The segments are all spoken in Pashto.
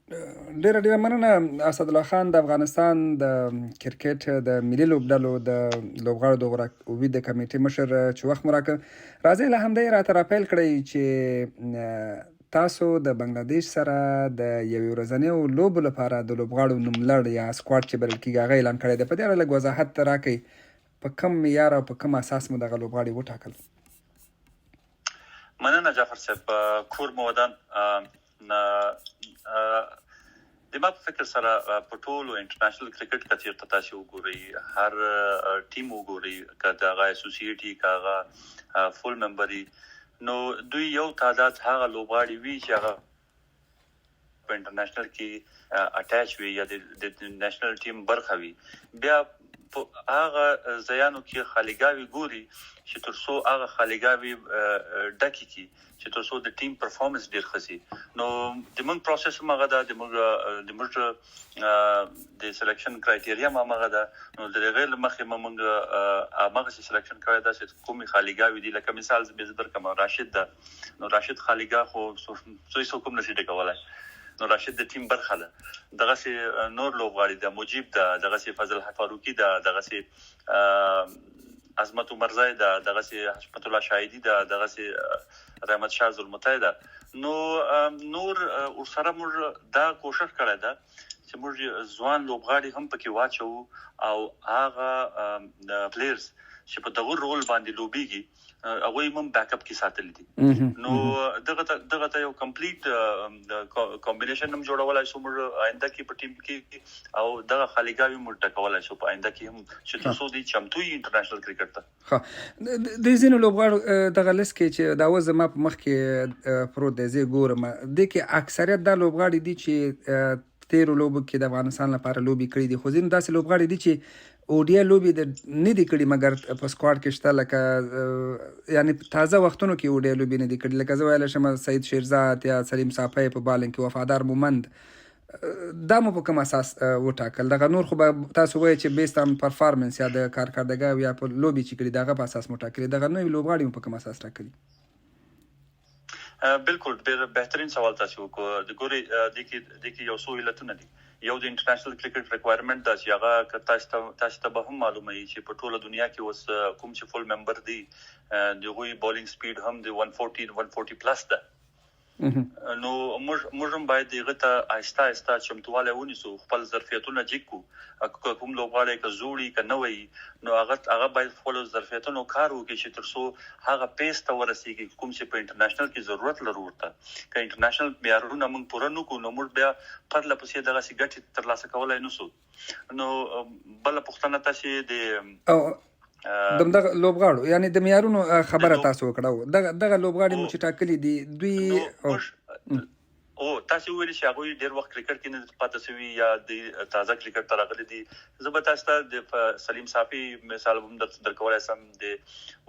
ډیره مننه اسدالله خان د افغانستان د کرکټ د ملي لوبډلو د لوبغاړو د غوراوي د کمیټې مشر چې وخت مو راکړ. راځئ له همدې راته راپیل کړئ چې تاسو د بنګلادیش سره د یوې ورځنیو لوبو لپاره د لوبغاړو نوملړ یا سکواډ چې بلل کېږي هغه اعلان کړی دی. په دې اړه لږ وضاحت راکړئ په کوم معیار او په کوم اساس مو دغه لوبغاړي وټاکل؟ مننه جعفر صاحب. کور مو ودان. د ما په فکر سره په ټولو انټرنیشنل کرکټ کچیر ته تاسو وګورئ، هر ټیم وګورئ، کله هغه اسوسییټي کاغه فول ممبري، نو دوی یو تعداد هغه لوبغاړي وی چې هغه په انټرنیشنل کې اٹیچ وي یا د نېشنل ټیم برخه وي. بیا هغه ځایانو کې خالیګاوي ګوري چې ترڅو هغه خالیګاوي ډکې کی چې ترڅو د ټیم پرفارمنس ډیر ښه شي. نو د موږ پروسس مغه ده، د موږ د سلیکشن کرایټیریا مغه ده. نو د غیر مخه موږ هغه سلیکشن کړی دا چې کومي خالیګاوي دي. لکه مثال به زدر کوم راشد ده، نو راشد خالیګا خو څه کوم نشي ډکولای، نو راشد د ټیم برخه ده. دغه سي نور لوبغاړي ده، مجيب ده، دغه سي فضل فاروقي ده، دغه سي عظمت عمرزای ده، دغه سي حشمت الله شاهدي ده، دغه سي رحمت شاه زلمتای ده. نو نور ورسره موږ دا کوشش کړی ده چې موږ ځوان لوبغاړي هم پکې واچو او هغه پلیئرز چې په دغه رول باندې لوبيږي هغه هم بیک اپ کې ساتل دي. نو دغه ته یو کمپلیټ کمبینیشن هم جوړولای شو موږ آینده کې په ټیم کې، او دغه خالیګاوي موږ ټکولای شو په آینده کې هم چې تاسو دي چمتوي انټرنیشنل کرکټ ته. د زینو لوبغاړو دغه لیست کې چې دا وزه ما په مخ کې پروت دی زه ګورم، د کې اکثریت د لوبغاړي دي چې تیرو لوبو کې د افغانستان لپاره لوبي کړې دي، خو ځینې داسې لوبغاړي دي چې اوډیا لوبي د نه دي کړي مګر په سکواډ کې شته، لکه یعنی تازه وختونو کې اوډیا لوبي نه دي کړي. لکه زه ویلی شم سعید شیرزاد یا سلیم صافی په بالنګ کې، وفادار مومند، دا مو په کوم اساس وټاکل؟ دغه نور خو به تاسو وایئ چې بیسد آن پرفارمنس یا د کارکردګۍ یا په لوبي چې کړي دغه په اساس مو ټاکلي، دغه نوي لوبغاړي مو په کوم اساس ټاکلي؟ بالکل ډېر بهترین سوال تاسو وکړو. د ګوري د کې یو څو علتونه دي. یو د انټرنیشنل کرکټ ریکوایرمنت دا چې هغه تاسو ته به هم معلومه وي چې په ټوله دنیا کې اوس کوم چې فول ممبر دي دغه بولینګ سپیډ هم د 140 پلس ده. نو موږ هم باید دغه ته آهسته آهسته چمتواله ونیسو، خپل ظرفیتونه جګو. کوم لوبغاړی که زوړی که نه وي نو هغه باید خپل ظرفیتونو کار وکړي چې ترڅو هغه پیس ته ورسیږي کوم چې په انټرنیشنل کې ضرورت لري. ورته که انټرنیشنل معیارونه موږ پوره نکړو نو موږ بیا پرله پسې دغه سي ګټې ترلاسه کولای نشو. نو بل پښتنه تاسو د دغه لوبغاړو یعنی د معیارونو خبره تاسو وکړه، دغه لوبغاړي مو چې ټاکلي دي دوی او تاسو ویل چې هغه ډیر وخت کرکټ کې نه پاتې شوی یا د تازه کرکټ ته راغلي دي. زه به تاسو ته د سلیم صافي مثال هم درکولای سم، د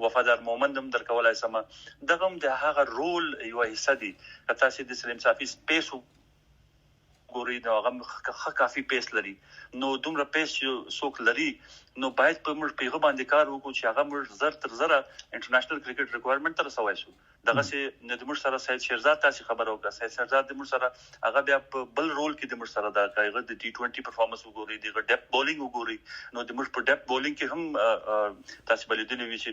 وفادار مومند هم درکولای سم. دغه هم د هغه رول یو حصہ دي. تاسو د سلیم صافي سپیس ګوري نو هغه کافي پیس لري. نو دومره پیس څوک لري نو باید په موږ پیغه باندې کار وکړو چې هغه موږ زر تر زره انټرنیشنل کرکټ ریکوایرمنت تر سوای شو. دغه سي د موږ سره سید شیرزاد تاسو خبر اوکړه، سید شیرزاد د موږ سره هغه بیا په بل رول کې د موږ سره دا کایغه د ټي 20 پرفارمنس وګوري، د ډیپ بولینګ وګوري. نو د موږ په ډیپ بولینګ کې هم تاسو بلیدلی وی چې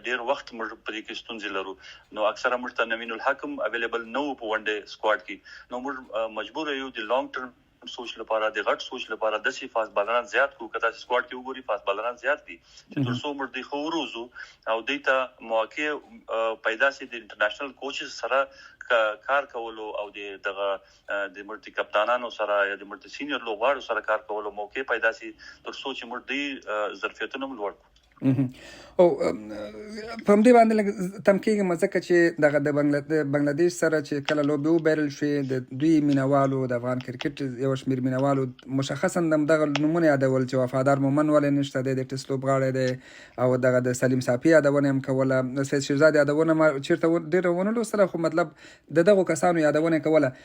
ډیر وخت موږ په دې کې ستونزې لرو. نو اکثره موږ ته نوین الحکم اویلیبل نو په ون ډے سکواډ کې. نو موږ مجبور یو د لانګ ټرم سوچ لپاره د غټ سوچ لپاره د سی فاست بالران زیات کو کته سکواډ کې وګوري فاست بالران زیات دي چې ترڅو موږ د خوروزو او دیتا مواقع پیدا سي د انټرنیشنل کوچز سره کار کولو او دغه د مرتي کپتانانو سره یا د مرتي سینیئر لوبغاړو سره کار کولو موقع پیدا سي ترڅو چې موږ د ظرفیتونو لوړ او په دې باندې تم کېږي مزکه چې دغه د بنگلادیش سره چې کله لوبي وبایرل شوې د دوی مینوالو د افغان کرکټ یو شمېر مینوالو مشخصا دغه نومونه یادول چې وفادار مومن ولې نشته د ټیسټ لوبغاړی دی او دغه د سلیم صافي یادونه هم کوله، سید شیرزاد یادونه ما چیرته ډېره ونه لوستله، خو مطلب دغو کسانو یادونه کوله.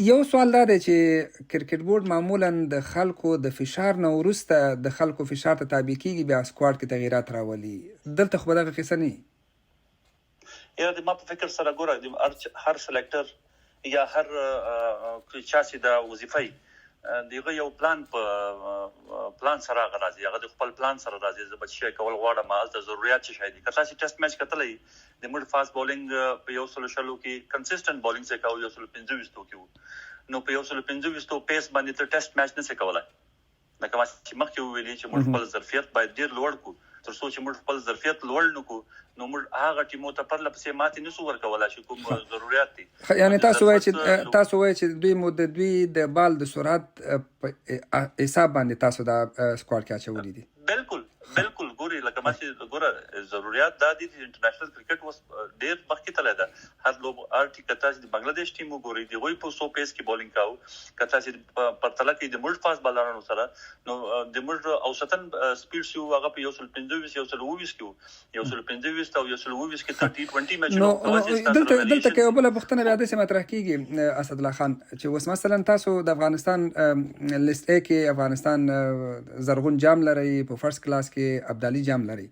یو سوال دا دی چې کرکټ بورډ معمولا د خلکو د فشار نه وروسته د خلکو فشار ته تابع کیږي بیا سکواډ کې تغییرات راولي. دلته خو به دغه قصه نه یا د ما په فکر سره ګوره هر سلیکټر یا هر چا چې دا وظیفه دغه یو پلان سره راځي، هغه د خپل پلان سره راځي. زه به شي کول غواړم مالته ضرورت څه شي دي. کله چې ټیسټ میچ کتلې د موږ فاست بولینګ په یو سل شلو کې کنسسټنټ بولینګ څخه کاوه، یو سل 25 کې نو په یو سل 25 پیس باندې ته ټیسټ میچ نه څه کولای. لکه ما چې مخکې ویلي چې موږ خپل ظرفیت باید ډیر لوړ کړو. تر څو چې موږ خپل ظرفیت لوړ نکړو نو موږ هغه ټیمو ته پرله پسې ماتې نشو ورکولای چې کوم ضرورت دي. یعنی تاسو وایئ چې دوی د بال د سرعت په حساب باندې تاسو دا سکواډ کې اچولي دي. بالکل ګوري لکه ما چې ګوره ضرورت دا دي چې انټرنیشنل کرکټ اوس ډیر مخکې تللی ده. هر لوب ارټي کته چې د بنگلاديش ټیم وګوري دی وای په 100 پیس کې بولینګ کاو، کته چې پرتله کې د موږ فاست بالرانو سره نو د موږ اوسطن سپیډ شو هغه په 125 یو سل 20 کې یو سل 25 او یو سل 20 کې 30-20 میچ نو دلته کې بل پښتنه بیا د سم مطرح کیږي اسد الله خان چې اوس مثلا تاسو د افغانستان لیست A کې افغانستان زرغون جام لري، په فرست کلاس کې ابدالي جام لري.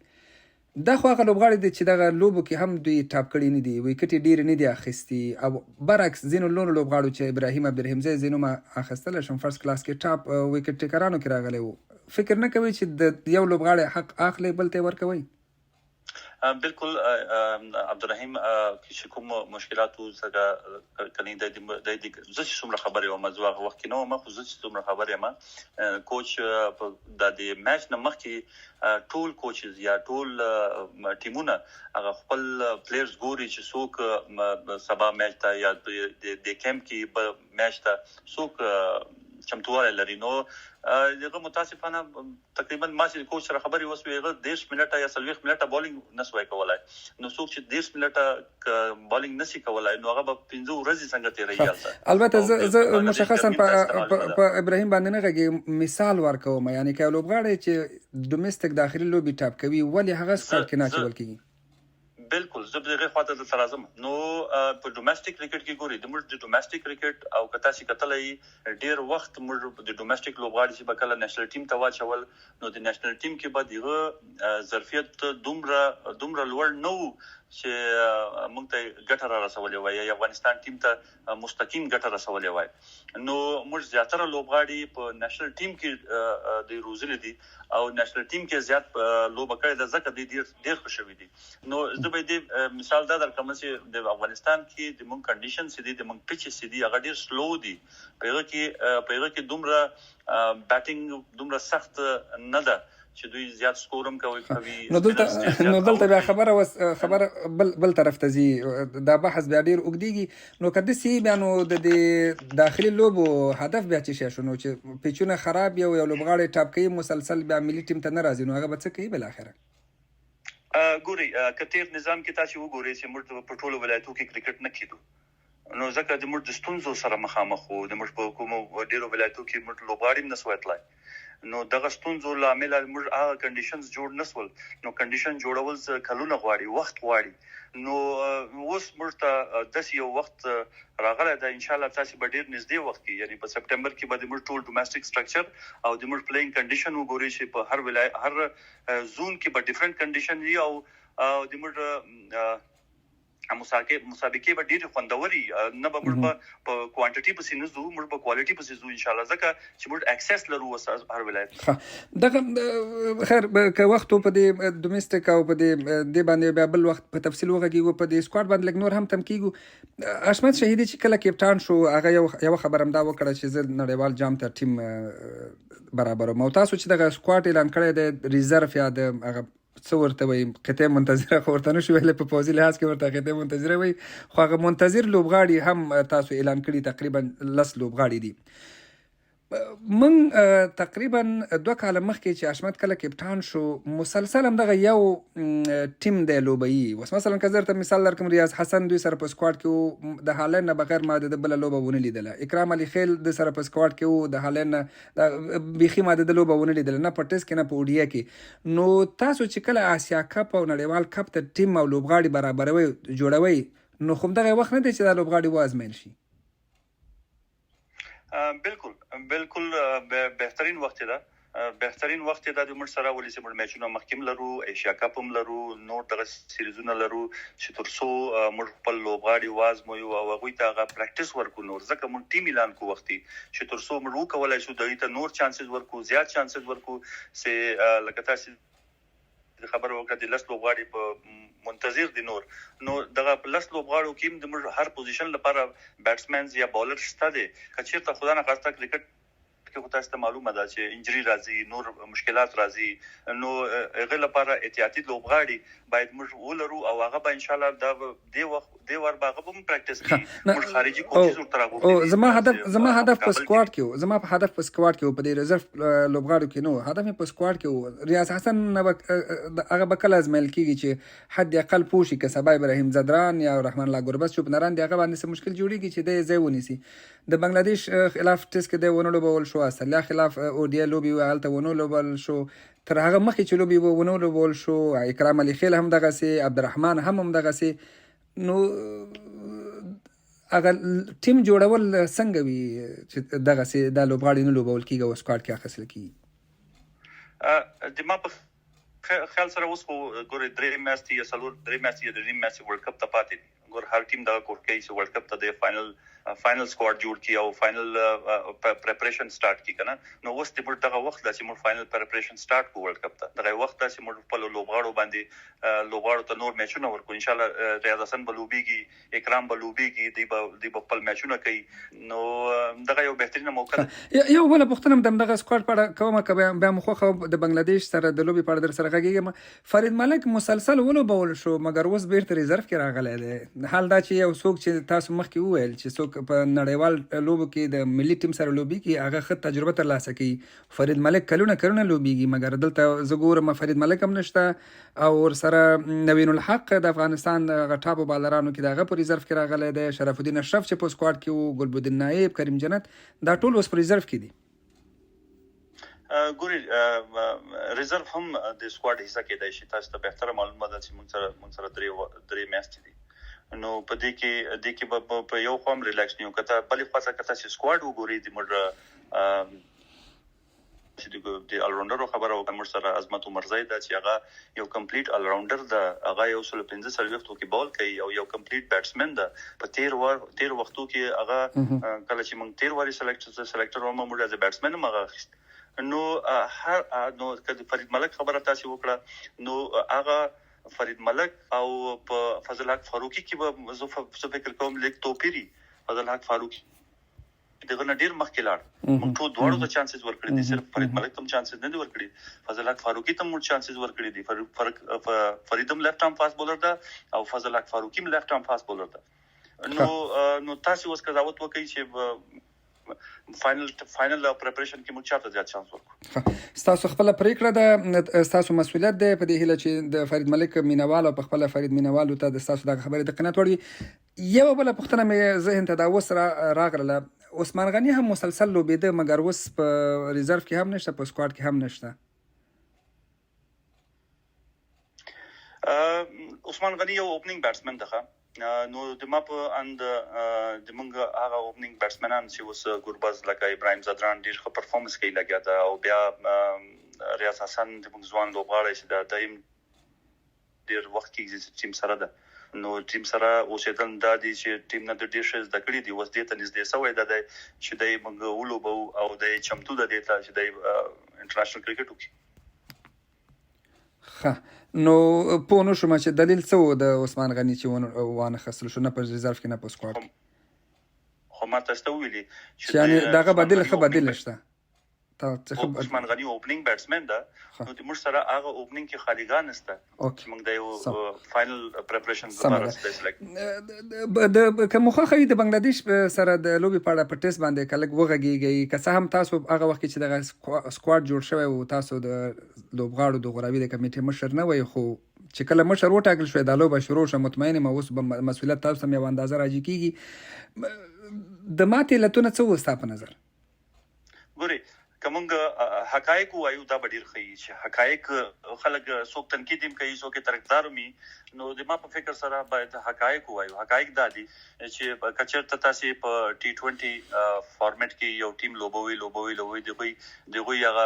دا خو هغه لوبغاړي دي چې دغه لوبو کې هم دوی ټاپ کړي نه دي، ویکټې ډېرې نه دي اخیستي، او برعکس ځینو لوړو لوبغاړو چې ابراهیم عبدالرحیمزی ځینو ما اخیستلی شم فرست کلاس کې ټاپ ویکټ ټیکرانو کې راغلی و. فکر نه کوي چې د یو لوبغاړي حق اخلي بل ته ورکوي؟ بالکل عبدالرحیم چې کوم مشکلات څنګه کني د زه چې څومره خبرې وم زه وخت کې نو ما خو زه چې څومره خبرې ما کوچ د میچ نه مخکې ټول کوچز یا ټول ټیمونه هغه خپل پلیئرز ګوري چې څوک سبا میچ ته یا د کیمپ کې میچ ته څوک چمتواله لري. نو دغه متاسفانه تقریبا ما چې کوچ سره خبرې وسوي هغه 10 منټه یا 20 منټه بولینګ نسوي کولای. نو څوک چې 10 منټه بولینګ نشي کولای نو هغه په 15 ورځې څنګه تیري. البته زه مشخصا په ابراهیم باندې نه غږی مثال ورکوم، یعنی که لوبغاړي چې ډومېسټک داخلي لوبي ټاپ کوي ولې هغه سکواډ کې نه اچول کیږي؟ بالکل زه دغه خواته د ترازم نو په ډومېسټک کرکټ کې ګوري د موږ د ډومېسټک کرکټ او کتا چې کتلې ډیر وخت موږ د ډومېسټک لوبغاړي چې بکله نېشنل ټیم ته واچول نو د نېشنل ټیم کې به دغه ظرفیت دومره لوړ نو چې موږ ته ګټه را رسولې وای یا افغانستان ټیم ته مستقیم ګټه رسولې وای. نو موږ زیاتره لوبغاړي په نېشنل ټیم کې د روزل دي او نېشنل ټیم کې زیات لوب کړي د زکه ډیر خوشوي دي. نو زه به دې مثال دا درکوم چې د افغانستان کې د موږ کنډیشن سي دي د موږ پیچ سي دي هغه ډیر سلو دي. په هغه کې دومره بیټینګ دومره سخت نه ده چې دوی زیات سکورم کوي. نو دلته بیا خبره بل طرف ته ځي، دا بحث بیا ډیر اوږدیږي. نو که داسې بیا نو د داخلي لوبو هدف بیا څه شی شو؟ نو چې پیچونه خراب یو لوبغاړی ټاپ کوي مسلسل بیا ملي ټیم ته نه راځي نو هغه به څه کوي بالاخره؟ ګوري کتیر نظام کې تاسو وګورئ چې موږ په ټولو ولایتونو کې کرکټ نه کیدو نو ځکه د موږ د ستونزو سره مخامخ وو. د موږ په کومو ډیرو ولایتونو کې موږ لوبغاړي نه سوتلای نو دغه ستونزو لامل موږ هغه کنډیشنز جوړ نسول. نو کنډیشن جوړول کلونه غواړي، وخت غواړي. نو اوس موږ ته د یو وخت راغله دا ان شاء الله تاسو به ډیر نږدې وخت کې یعنی په سپټمبر کې به موږ ټول ډومېسټک سټرکچر او د موږ پلیینګ کنډیشن وګوري چې په هر ولایت هر زون کې به ډیفرنٹ کنډیشن وي او د موږ مسابقه به ډیر خوندوري نه به موږ په کوانټیټي په سینځو موږ په کوالټي په سینځو ان شاء الله ځکه چې موږ اکسس لرو هر ولایت. دغه خیر که وخت په دې ډومېسټک او په دې باندې بیا بل وخت په تفصیل وغږیږو په دې سکواډ باندې لږ نور هم تم کیږو. حشمت شهیدي چې کله کیپټان شو هغه یو خبر هم دا وکړه چې زه نړیوال جام ته ټیم برابروم او تاسو چې دغه سکواډ اعلان کړی د ریزرف یا د هغه څه ورته وایي قطعه منتظره خو ورته نه شو ویلی په پوځي لحاظ کې ورته قطعه منتظره وایي خو هغه منتظر لوبغاړي هم تاسو اعلان کړي تقریبا 10 لوبغاړي دي. من تقریبا 2 کاله مخکې چې حشمت کله کپټان شو مسلسل هم دغه یو ټیم دی لوبوي. اوس مثلا که زه درته مثال درکړم ریاض حسن دوی سره په سکواډ کې د هالند نه بغیر ما د بله لوبه ونه لیدله. اکرام علي خیل د سره په سکواډ کې د هالند نه بیخي ما د لوبه ونه لیدله نه په ټیسټ کې نه په اوډیا کې. نو تاسو چې کله آسیا کپ او نړیوال کپ ته ټیم او لوبغاړي برابروي جوړوي نو خو دغه وخت نه دی چې دا لوبغاړي وازمایل شي؟ بالکل بهترین وخت ده بهترین وخت دا د موږ سره ولې چې موږ میچونه مخکیم لرو ایشیا کپ هم لرو نور دغه سیریزونه لرو چې تر څو موږ خپل لوبغاړي وازمو او هغه ته هغه پریکټیس ورکو نور ځکه موږ ټیم اعلان کو وختي چې تر څو موږ وکولای شو دغه ته نور چانسز ورکو زیات چانسز ورکو چې لکه تاسو خبر وکړه د لس لوبغاړي په منتظر دي نو دغه لس لوبغاړو کې د موږ هر پوزیشن لپاره بیټسمنز یا بولر شته دي کچیر ته خدای نه خاصه کرکټ کې خو تاسو ته معلومه ده چې انجری راځي نور مشکلات راځي نو هغه لپاره احتیاطي لوبغاړي باید موږ ولرو او هغه به ان شاء الله د دې ور باغه هم پریکټیس کوي موږ خارجي کوچز ورته راغو او زما هدف په سکواډ کې زما په هدف په سکواډ کې په دې ریزرو لوبغاړو کې نو هدف په سکواډ کې ریاض حسن هغه بکل ازمل کیږي چې حد اقل پوشي که سبا ابراهیم زدران یا رحمان الله ګربز چوب نران دی هغه باندې مشکل جوړیږي چې د ځای ونیسي د بنگلاديش خلاف ټیسټ کې د ونولو بول شو استرالیا خلاف اودیا لوبي والته ونولو بول شو تر هغه مخکې چې لوبي ونولو بول شو اکرام علي خیل هم دغه سي عبدالرحمن هم دغه سي نو هغه ټیم جوړول څنګه وي چې دغه سي د لوبغاړي نه لوبول کیږي او سکواډ کې اخیستل کیږي د ما په خیال سره اوس خو ګورې درې میاشتې یا څلور درې میاشتې یا درې میاشتې ورلد کپ ته پاتې دي ګور هر ټیم دا کوټ کوي چې ورلد کپ ته د فائنل سکواډ جوړ کړي او فائنل پریپریشن سٹارټ کړي کنه نو اوس د موږ دغه وخت چې موږ فائنل پریپریشن سٹارټ کو ورلد کپ ته دغه وخت چې موږ په لوبغاړو باندې لوبغاړو ته نور میچونه ورکو ان شاء الله ریاض حسن بلوبيږي اکرام بلوبيږي دی خپل میچونه کوي نو دغه یو بهترینه موقع ده یو بل پښتنه دغه سکواډ په اړه کومه بیا مخه د بنگلاديش سره د لوبي په اړه در سره غږیږم فرید ملک مسلسل ولو بول شو مګر اوس بیرته ریزرو کې راغلی دی حال دا چې یو څوک چې تاسو مخکې وویل چې څوک په نړیوال لوبو کې د ملي ټیم سره لوبي کې هغه ښه تجربه ترلاسه کوي فرید ملک کلونه لوبيږي مګر دلته زه ګورم فرید ملک هم نشته او ورسره نوین الحق د افغانستان غټابو بالرانو کې دغه په ریزرو کې راغلی دی شرف الدین اشرف چې په سکواډ کې وو ګلبدین نایب کریم جنت دا ټول اوس په ریزرو کې دي ګوري ریزرو هم د سکواډ حصہ کې دی چې تاسو ته بهتره معلومه ده چې موږ سره درې میاشتې دي نو په دې کې په یو قوم ریلیکس نیو کته بلې خاصه کته چې سکواډ وګوري د موږ چې د الراوندر خبره او موږ سره عظمت عمرزای دا چې هغه یو کمپلیټ الراوندر دا هغه یو 15 سرویختو کې بال کوي او یو کمپلیټ بیټسمن دا په 13 وختو کې هغه کله چې موږ 13 واري سلیکټر ومه موږ از بیټسمن هغه نو کله فرید ملک خبره تاسو وکړه نو هغه فرید ملک او په فضل حق فاروقي کې به زه فکر کوم لیک توپیری فضل حق فاروقي دغه نه ډیر مخکې لاړ موږ ټول دوړو ته چانسز ورکړي دي صرف فرید ملک ته چانسز نه دي ورکړي فضل حق فاروقي ته موږ چانسز ورکړي دي فریدم لیفت ارم فاست بولر ده او فضل حق فاروقي لیفت ارم فاست بولر ده نو تاسو اوس قضاوت وکړئ چې فائنل پریپریشن کې موږ چاته زیات چانس ورکو تاسو خپل پریکړه ده تاسو مسؤلیت ده په دې هیله چې د فرید ملک مینوال او خپل فرید مینوال ته د تاسو د خبرې د قناعت وړي یو بل پښتنه مې ذهن ته دا وسره راغله عثمان غنی هم مسلسل لوبیده مګر اوس په ریزرو کې هم نشته په سکواډ کې هم نشته عثمان غنی یو اوپننګ بیټسمن ده نو د ما په اند د موږ هغه اوپننګ بیټسمنان چې اوس ګورباز لکه ابراهیم زدران ډیر ښه پرفورمنس کوي لګیا دا او بیا ریاض حسن د موږ ځوان لوبغاړی چې دا دایم ډیر وخت کې ټیم سره ده نو ټیم سره اوسېدل دا دي چې ټیم نه د ډیر شې د کړې دي اوس دې ته نږدې سوې ده چې دای موږ ولوبو او د چمتو د دې ته چې دای انټرنیشنل کرکټ وکړي نو په نو شوم چې دلیل څه و د عثمان غنی چې وانه خسل شو نه په ریزرو کې نه په سکواډ خو ما تاسو ته ویلي چې یعنی دغه بدل شته عثمان غنی اوپننګ بیټسمن ده نو د موږ سره هغه اوپننګ کې خالیګان نشته چې موږ د یو فائنل پریپریشن لپاره سلیکټ کوم خو د بنگلاديش سره د لوبي په اړه په ټیسټ باندې کله وغږیږي که څه هم تاسو هغه وخت چې د سکواډ جوړ شوی او تاسو د لوبغاړو د غوراوي د کمیټې مشر نه وای خو چې کله مشر وټاکل شو د لوبه شروع شو مطمئن ما اوس مسؤلیت تاسو هم یو اندازه راځي کیږي د ماتې لتون څه وستا په نظر ګوري کومه حقایق وایو دا ډیر ښه چې حقایق خلک څوک تنقید کوي څوک طرفدار مي نو د ما په فکر سره باید حقایق وایو حقایق دا دي چې کچرته تاسو په T20 فارمټ کې یو ټیم لوبوي دغه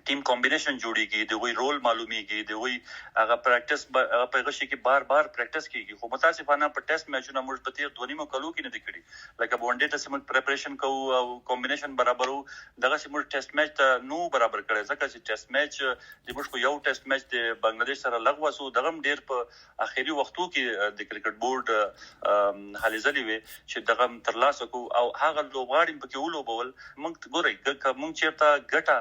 ټیم کمبینیشن جوړیږي د وی رول معلومیږي د وی هغه پریکټس په غشي کې بار پریکټس کیږي خو متاسفانه په ټیسټ میچونو موږ په تیر 2 کلو کې نه دی کړی لکه ون ډے ته سم پریپریشن کوو او کمبینیشن برابرو دغه سم ټیسټ میچ ته نو برابر کړی ځکه چې ټیسټ میچ د موږ یو ټیسټ میچ د بنگلاديش سره لغوه سو دغه ډیر په اخیری وختو کې د کرکټ بورډ هلې ځلې وي چې دغه ترلاسه کو او هغه لوبغاړي په کې ولوبول موږ ګورئ موږ چیرته ګټه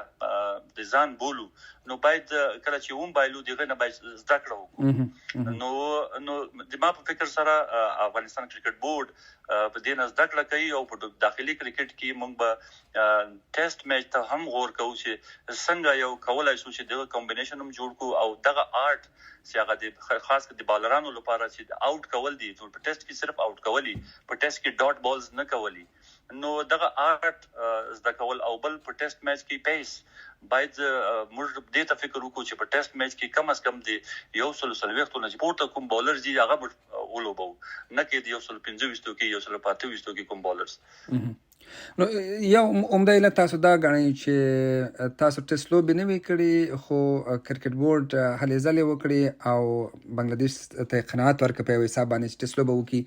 د ځان بولو نو باید کله چې بایلو دغه نه باید زده کړو نو د ما په فکر سره افغانستان کرکټ بورډ په دې نه زده کړه کوي او په داخلي کرکټ کې موږ به ټیسټ میچ ته هم غور کوو چې څنګه یو کولای شو چې دغه کمبینیشن هم جوړ کو او دغه آرټ چې هغه د خاص د بالرانو لپاره چې اوټ کول دي ټول په ټیسټ کې صرف اوټ کولی په ټیسټ کې ډاټ بالز نه کولی نو دغه آرټ زده کول او بل په ټیسټ میچ کې پیس باید موږ دې ته فکر وکړو چې په ټیسټ میچ کې کم از کم دی یو سل سلويختو نه پورته کوم بولرز دي هغه ولوبو نه کې دی یو سل 25 کې یو سل 25 کې کوم بولرز نو یو عمده علت تاسو دا غواړئ چې تاسو ټیسټ لوبې نه وی کړی خو کرکټ بورډ هلې ځلې وکړي او بنگلاديش ته قناعت ورکړي په حساب باندې چې ټیسټ لوبه وکړي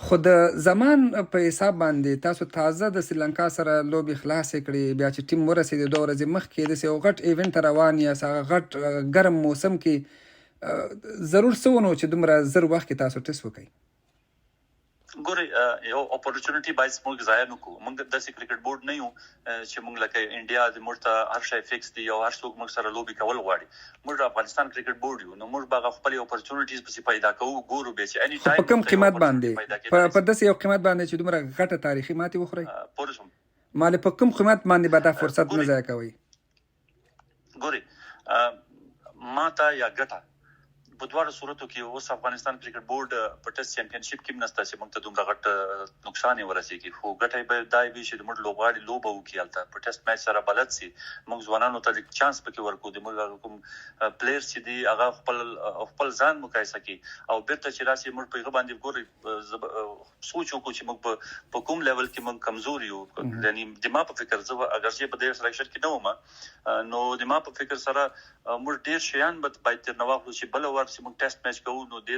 خو د زمان په حساب باندې تاسو تازه د سریلانکا سره لوبې خلاصې کړي بیا چې ټیم ورسېد 2 ورځې مخکې د یو غټ ایونت روان یا غټ ګرم موسم کې ضرور څه ونه چې دومره زر وخت کې تاسو ټیسټ وکړئ ګوري یو اپورچونټی باید موږ ځای نه کوو موږ د کرکټ بورډ نه یو چې موږ لکه انډیا د مرته هر شی فکس دی او هر څوک موږ سره لوبي کول غواړي موږ افغانستان کرکټ بورډ یو نو موږ به خپل اپورچونټیز په پیدا کوو ګورو به چې اني ټایم په کوم قیمت باندې په داسې یو قیمت باندې چې دومره غټه تاریخي ماتي وخوري پورسم مال په کوم قیمت باندې به دا فرصت نه ضایع کوي ګوري ماته یا ګټه په دواړو صورتو کې اوس افغانستان کرکټ بورډ په ټیسټ چمپionship کې نسته چې موږ ته دومره غټ نقصان ورسېږي خو ګټه به دای وي چې موږ لوبغاړي لوبه وکړي البته په ټیسټ میچ سره بلد سي موږ ځوانانو ته چانس پکې ورکو د موږ کوم پلیئرز چې دي هغه خپل ځان مقایسه کوي او بیرته چې راسي موږ په باندې ګوري سوچ وکړو چې موږ په کوم لیول کې موږ کمزوري یو یعنی د ما په فکر زه اگر چې په دې سلیکشن کې نه ومه نو د ما په فکر سره موږ ډیر شیان باید تر نواخلو چې بل ور چې موږ ټیسټ میچ کوو نو د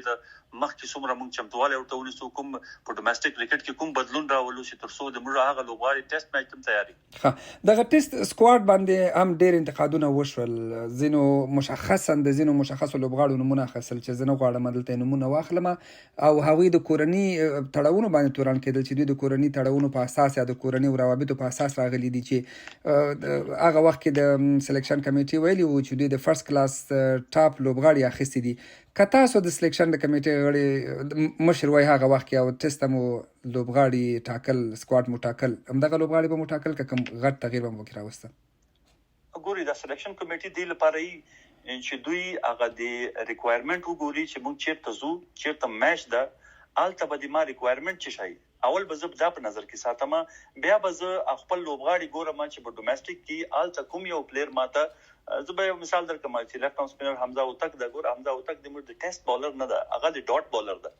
مخکې څومره موږ چمتواله ورته ونیسو کوم په ډومېسټک کرکټ کې کوم بدلون راولو چې تر څو د موږ هغه لوبغاړي ټیسټ میچ تم تیاری ها دغه ټیسټ سکواډ باندې هم ډېر انتقادونه وشول زینو مشخصا د زینو مشخصو لوبغاړو نمونه اخیستل چې زه نه غواړم دلته نمونه واخلم او هغوی د کورني تړاونو باندې تورن کېدل چې دوی د کورني تړاونو په اساس یا د کورني روابطو په اساس راغلي دي چې هغه وخت کې د سلیکشن کمیټي ویلي وو چې دوی د فرست کلاس ټاپ لوبغاړي اخیستي دي که تاسو د سلیکشن د کمیټې غړي مشر وای هغه وخت کې او ټیسټ مو لوبغاړي ټاکل سکواډ مو ټاکل همدغه لوبغاړي به مو ټاکل که کوم غټ تغییر به مو وکړي راوسته ګوري د سلیکشن کمیټې دی لپاره چې دوی هغه د ریکوایرمنت وګوري چې موږ چیرته زو چیرته میچ ده الته به د ما ریکوایرمنت څه شي اول به زه په نظر کې ساتم بیا به زه خپل لوبغاړي ګورم چې په ډومېسټک کې الته کوم یو پلیر ماته زه به مثال درکم چې لیفت هاند سپینر حمزه اوتک د ګور حمزه اوتک د موږ د ټیسټ بولر نه ده هغه د ډاټ بولر ده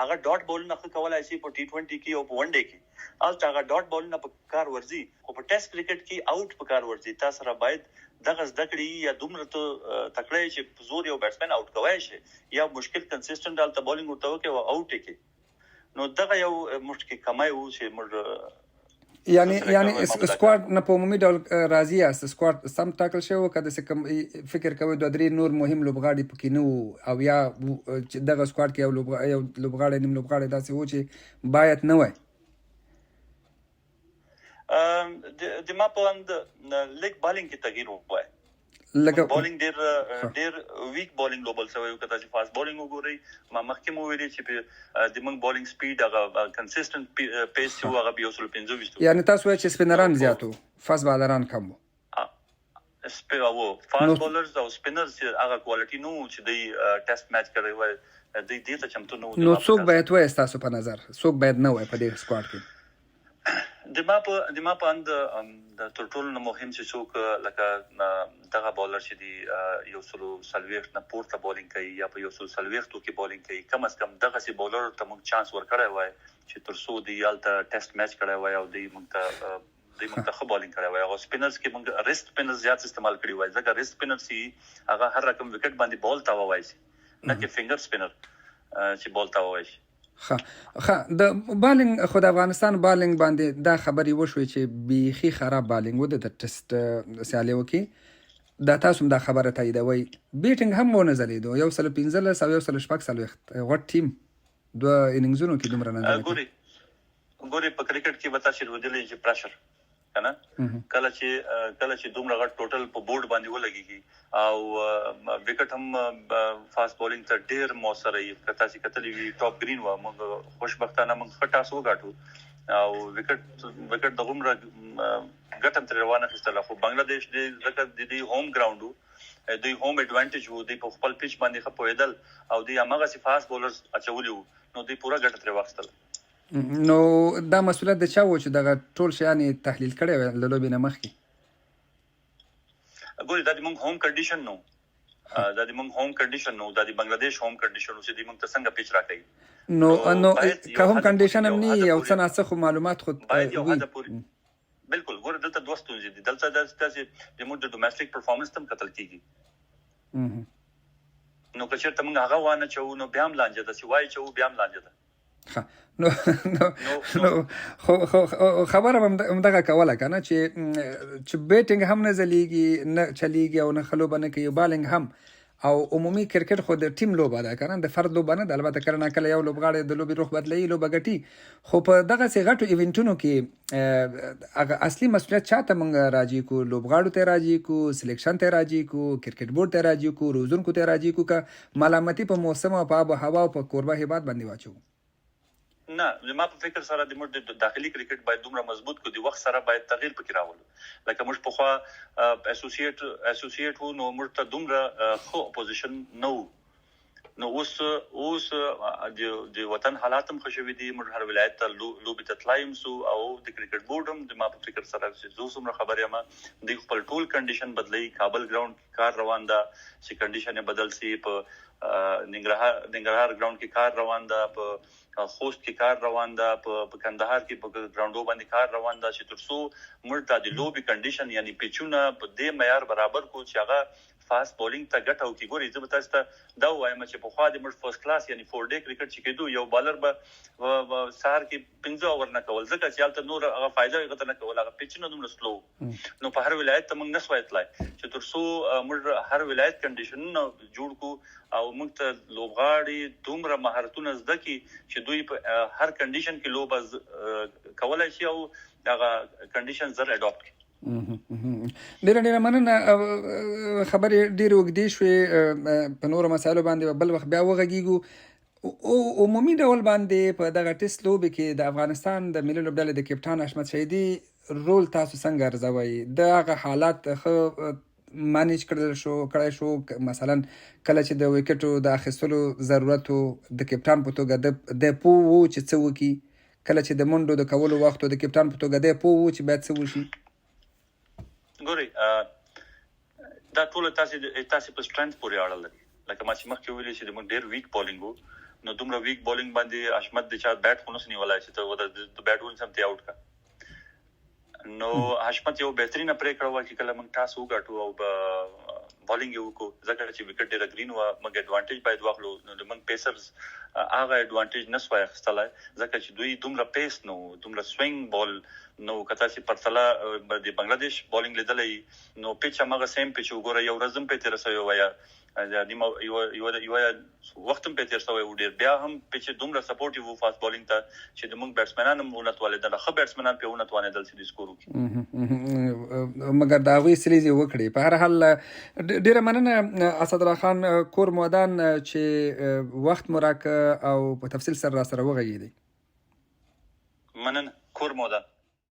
هغه ډاټ بول نه کولای شي په ټي 20 کې او په ون ډے کې الته هغه ډاټ بول نه په کار ورزي او په ټیسټ کرکټ کې اوټ په کار ورزي تاسو را باید دغه زدکړي یا دومره ته تکړه چې زور یو بیټسمن اوټ کوي شي یا مشکل کنسیسټنټ الته بولینګ ورته کوي او اوټ کې نو دغه یو مشکل کمای وو چې موږ یعنی سکواډ نه په عمومي ډول راضي است سکواډ سم ټاکل شوی کده چې کوم فکر کوي دوه درې نور مهم لوبغاړي پکې نه او یا دغه سکواډ کې یو لوبغاړي نیم لوبغاړي داسې و چې باید نه وای د ما په اند لیګ بالینګ کې تغییر وای لکه بالینګ ډیر ویک بالینګ لوبل سوی کته چې فاست بالینګ وګوري ما مخکې مو ویلي چې د موږ بالینګ سپیډ هغه کنسیسټنت پیس چې هغه به 115 یعنی تاسو وایئ چې سپینران زیاتو فاست بالران کم وو فاست بالرز او سپینرز هغه کوالټي نو چې د ټیسټ میچ کوي وای د دې ته چمتو نو څوک باید وای تاسو په نظر څوک باید نه وای په دې سکواډ کې د ما په اند د ټولو مهم چې څوک لکه دغه بولر چې دی یو سلو سلويخت نه پورته بولینګ کوي یا په یو سلو سلويختو کې بولینګ کوي کم از کم دغه سي بولر ته موږ چانس ورکړای وای چې تر څو دی یالته ټیسټ میچ کړای وای او دی موږ ته د منتخب بالینګ کړی وای. او سپینرز کې موږ ریست سپینرز زیات استعمال کړی وای ځکه ریست سپینر سي هغه هر رقم وکټ باندې بال تا وای شي نه کې فینګر سپینر چې بال تا وای شي. د بالینګ خو د افغانستان بالینګ باندې دا خبرې وشوي چې بیخي خراب بالینګ و د ټیسټ سیالیو کې دا تاسو دا خبره تاییدوي. بیټینګ هم ونه ځلیدو 115 او 116 غټ ټیم دوه اننګزونو کې دومره نه ګوري په کرکټ کې وتا شروع دي چې پرشر کنه کله چې دومره غټ ټوټل په بورډ باندې ولګيږي او وکټ هم فاست بولینګ ته ډیر موثر وي. کته چې کتلې وی ټاپ گرین و موږ خوشبختانه موږ خټاس وګاټو او وکټ د عمر ګټم تر روانه خستله. خو بنگلاديش د زکه د هوم ګراوندو دوی هوم اډوانټیج وو د خپل پیچ باندې خپویدل او د هغه سي فاست بولرز اچولیو نو دوی پورا ګټه تر واخستل. نو دا مسؤلیت د چا و چې دغه ټول شیان تحلیل کړي و د لوبې نه مخکې؟ ګوري دا د موږ هوم کنډیشن نو دا د موږ هوم کنډیشن نو دا د بنگلاديش هوم کنډیشن چې د موږ ته څنګه پیچ راکړي نو که هم کنډیشن هم نه یو څه ناڅه خو معلومات خود بالکل ګوره دلته دوه ستونزې دي. دلته د موږ د ډومېسټک پرفارمنس تم قتل کیږي نو که چېرته موږ هغه وانه چو نو بیا هم لانجه ده چې وایي چو بیا هم لانجه ده. نو خبره همدغه کوله که نه چې بیټینګ هم نه ځلیږي نه چلیږي او نه ښه لوبه نه کوي. بالینګ هم او عمومي کرکټ خو د ټیم لوبه ده که نه د فرد لوبه نه ده. البته کله ناکله یو لوبغاړی د لوبې روح بدلوي لوبه ګټي خو په دغسې غټو ایونټونو کې هغه اصلي مسؤلیت چاته موږ راجع کو؟ لوبغاړو ته راجع کو؟ سلیکشن ته راجع کو؟ کرکټ بورډ ته راجع کو؟ روزونکو ته راجع کو؟ که ملامتي په موسم او په آب و هوا او په کوربه هیواد باندې واچو؟ نه ما په فکر سره د موږ د داخلي کرکټ باید دومره مضبوط کو د وخت سره باید تغییر پکې راولو. لکه موږ په خوا اسوسییټ وو نو موږ ته دومره خو اپوزیشن نو اوس د وطن حالات هم خوشوي دي. موږ هر ولایت ته لوبي ته تلایم سو او د کرکټ بورډ هم د ما په فکر سره زو څومره خبره ما د خپل ټول کنډیشن بدلی. کابل ګراوند کار روان ده چې کنډیشن بدل سي. په ننګرهار ګراوند کې کار روان ده. په خوست کې کار روان ده. په کندهار کې په ګراوندو باندې کار روان ده چې ترڅو موږ د لوبي کنډیشن یعنی پیچونه په دې معیار برابر کو چې هغه فاست بولینګ ته ګټه وکړي. ګوري زه به تاسو ته دا وایم چې په خوا د موږ فرست کلاس یعنی 4 ډے کرکټ چې کېدو یو بالر به سهار کې 15 اوور نه کول ځکه چې هلته نور هغه فایده غته نه کول. هغه پیچونه دومره سلو نو په هر ولایت ته موږ نسوای تلای چې ترڅو موږ هر ولایت کنډیشن جوړ کو او موږ ته لوبغاړي دومره مهارتونه زده کی چې دوی په هر کنډیشن کې لوب کولای شي او هغه کنډیشن زر اډاپټ کړي. ډیره مننه. خبرې ډیرې اوږدې شوې په نورو مسایلو باندې بل وخت بیا وغږیږو. او عمومي ډول باندې په دغه ټیسټ لوبې کې د افغانستان د ملي لوبډلې د کپټان حشمت شهیدي رول تاسو څنګه ارزوئ؟ د هغه حالات ښه مانیج کړی شو مثلا کله چې د وکټو د اخیستلو ضرورت د کپټان په توګه د پوه و چې څه وکړي؟ کله چې د منډو د کولو وخت د کپټان په توګه د پوه و چې باید څه وشي؟ ګوري دا ټول تاسو په سټرنث پورې اړه لري. لکه ما چې مخکې ویلي چې موږ ډېر ویک بولینګ نو دومره ویک بولینګ باندې حشمت د چا بیټ خو نس نیولای چې ته د بیټ ول سم ته آوټ کا. نو حشمت یو بهترینه پریکړه وکړه چې کله موږ ټاس وګټو او بالینګ یو کو ځکه چې وکټ ډېر گرین و موږ اډوانټیج باید واخلو. نو موږ پیسرز هغه اډوانټیج نسوای اخیستلای ځکه چې دوی دومره پیس نو دومره سوینګ بال نو کته چې پرتله د بنگلاديش بالینګ لیدلې نو پیچ هغه سیم پیچ وګوره یو رزم په تیر سوی ویا یو وخت په تیر سوی و ډیر بیا هم پیچ دومره سپورټیو فاست بالینګ ته چې د موږ بیټسمنان هم ونتواله د خو بیټسمنان په ونتوانه دل سي سکور وکړي مګر دا وی سلیزي وکړي. په هر حال ډیره مننه اسد الله خان کور مودان چې وخت مراک او په تفصیل سره را سره وغږیدي. مننه کور مودان.